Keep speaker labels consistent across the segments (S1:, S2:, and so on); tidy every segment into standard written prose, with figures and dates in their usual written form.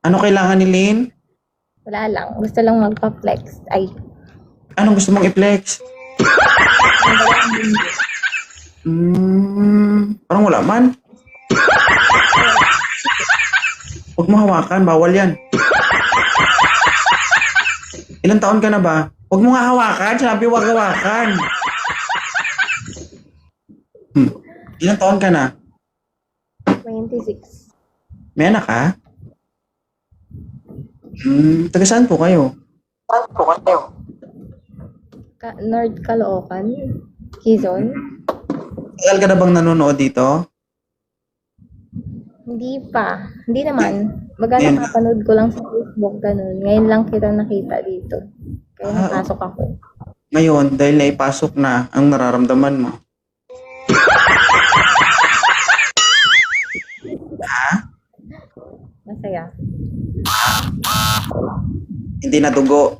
S1: Ano kailangan ni Lynn?
S2: Wala lang. Gusto lang magpa-flex. Ay.
S1: Anong gusto mong i-flex? Parang wala man. Huwag mo hawakan, bawal yan. Ilang taon ka na ba? Huwag mo nga hawakan, sinabi huwag hawakan. Ilang taon ka na?
S2: 26.
S1: May anak ka? Taga saan po kayo?
S2: North Caloocan. Quezon.
S1: Tagal ka na bang nanonood dito?
S2: Hindi pa. Hindi naman. Baga
S1: Yan.
S2: nakapanood ko lang sa Facebook, ganun. Ngayon lang kita nakita dito. Kaya napasok ako.
S1: Ngayon, dahil naipasok na, ang nararamdaman mo?
S2: Masaya.
S1: Hindi na dugo.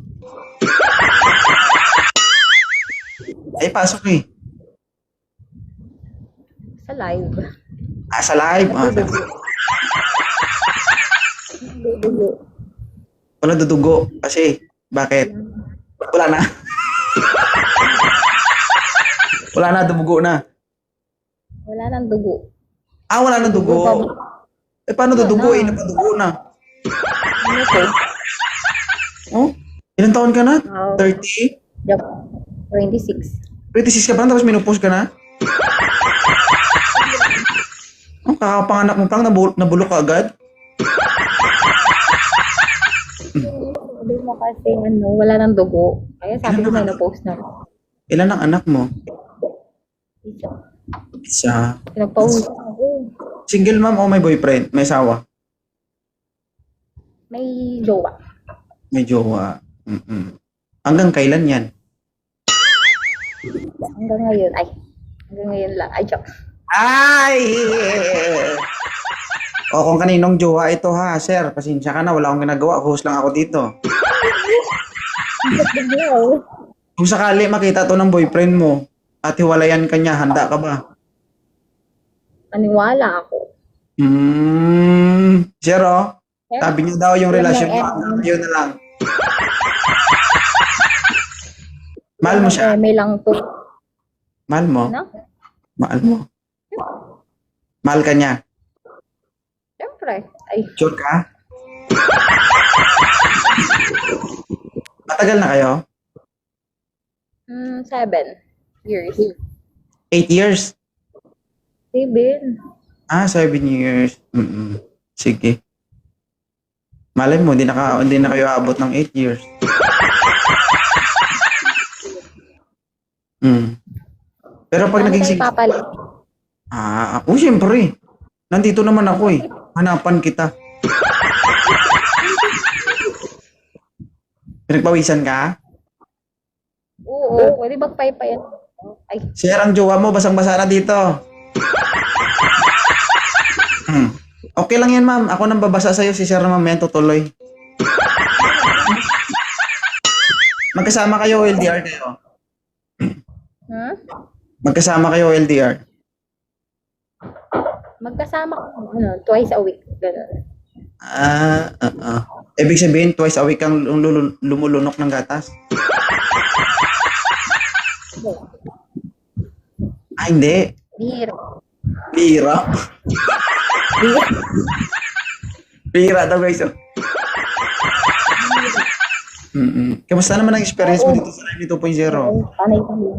S1: Ay, pasok eh.
S2: Sa live.
S1: Sa live.
S2: Dudugo.
S1: Wala dudugo. Kasi, bakit? Wala na. Wala na, dumugo na.
S2: Wala nang dugo.
S1: Wala na dugo. Paano dudugo? Napadugo na.
S2: Ano to?
S1: Oh? Ilang taon ka na?
S2: Wow.
S1: 30?
S2: Yup. 26.
S1: 26 ka pa tapos menopause ka na? Kakapanganak mo pang nabulok ka agad?
S2: Sabi mo kasi wala nang dugo. Kaya sabi ko may na-post na.
S1: Ilan ang anak mo?
S2: Isa.
S1: Isa.
S2: Pinagpauwi ako.
S1: Single mom o may boyfriend? May asawa?
S2: May jowa.
S1: May jowa. Hanggang kailan yan?
S2: Hanggang ngayon. Ay. Hanggang ngayon lang. Ay, joke.
S1: Ay! O kung kaninong jowa ito ha, sir. Pasensya ka na, wala akong ginagawa. Host lang ako dito. Kung sakali makita to ng boyfriend mo at hiwalayan ka niya, handa ka ba?
S2: Paniwala ako.
S1: Sir, sabi niyo daw yung relasyon mo hanggang ngayon na lang. Mahal mo siya?
S2: May lang to.
S1: Mahal mo?
S2: Ano?
S1: Mahal mo? Mahal ka niya?
S2: Siyempre. Ay.
S1: Sure ka? Matagal na kayo?
S2: 7 years.
S1: 8 years?
S2: 7.
S1: 7 years. Sige. Malay mo, hindi na kayo abot ng 8 years. Pero pag naging single...
S2: Papalit.
S1: Siyempre. Nandito naman ako eh. Hanapan kita. Pinagpawisan ka?
S2: Oo. Pwede magpaypayan. Ay.
S1: Sir, ang jowa mo, basang-basa na dito. Okay lang yan, ma'am. Ako nang babasa sa'yo. Si Sir naman yan tutuloy. Magkasama kayo o LDR kayo? Magkasama kayo o LDR?
S2: Magkasama ko, twice a week. Ganun.
S1: Ibig sabihin, twice a week kang lumulunok ng gatas? Hindi.
S2: Bihira.
S1: Pira. Pira daw guys. Kamusta naman ang experience mo dito sa Live 2.0?
S2: Panay kami.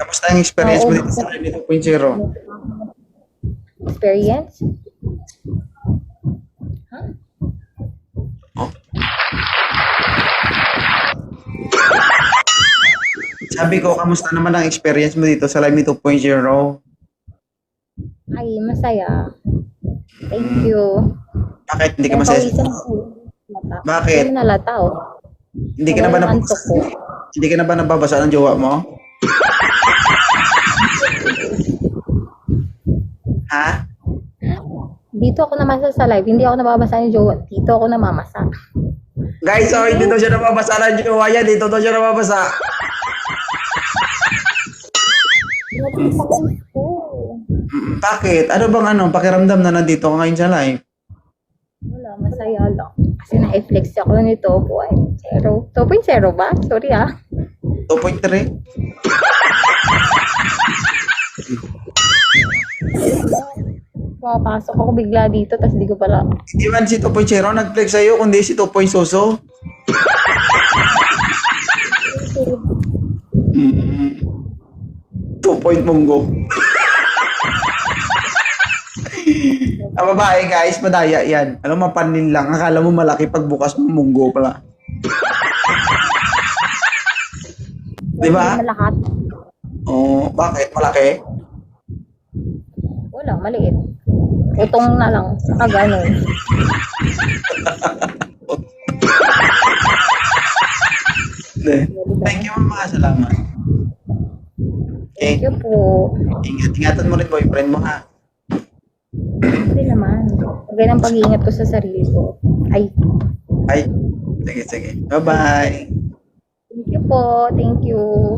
S1: Kamusta ang experience mo dito sa Live 2.0?
S2: Experience?
S1: Sabi ko, kamusta naman ang experience mo dito sa Live 2.0?
S2: Ay, masaya. Thank you.
S1: Bakit hindi ka masaya? Bakit?
S2: Hindi nalata,
S1: Hindi ka na ba hindi ka na ba nababasa ng jowa mo? Ha?
S2: Dito ako namasa sa live. Hindi ako nababasa ng jowa. Dito ako namamasa.
S1: Guys, hindi daw siya nababasa ng jowa niya. Dito daw siya nababasa. Bakit? Ano bang pakiramdam na nandito ka ngayon sa live?
S2: Wala, masaya lang. Kasi na-flex ako nito, 2.0. 2.0 ba? Sorry
S1: 2.3?
S2: Papasok ako bigla dito, tapos di ko pala.
S1: Hindi man si 2.0 nag-flex sa'yo, kundi si 2.soso. Mm. 2 munggo. Ang babae guys, madaya yan. Alam mo, mapanin lang. Akala mo malaki pagbukas mo munggo pala. Di ba?
S2: Malakat.
S1: Oo, bakit? Malaki?
S2: Wala, maliit. Utong na lang. Saka ganun.
S1: Hindi. Thank you, mama. Salamat. Okay.
S2: Thank you po.
S1: Ingatan mo rin boyfriend mo, ha?
S2: Hindi naman. Ganyan ang pag-iingat ko sa sarili ko. Ay,
S1: Ay, sige, sige. Bye-bye.
S2: thank you po. Thank you.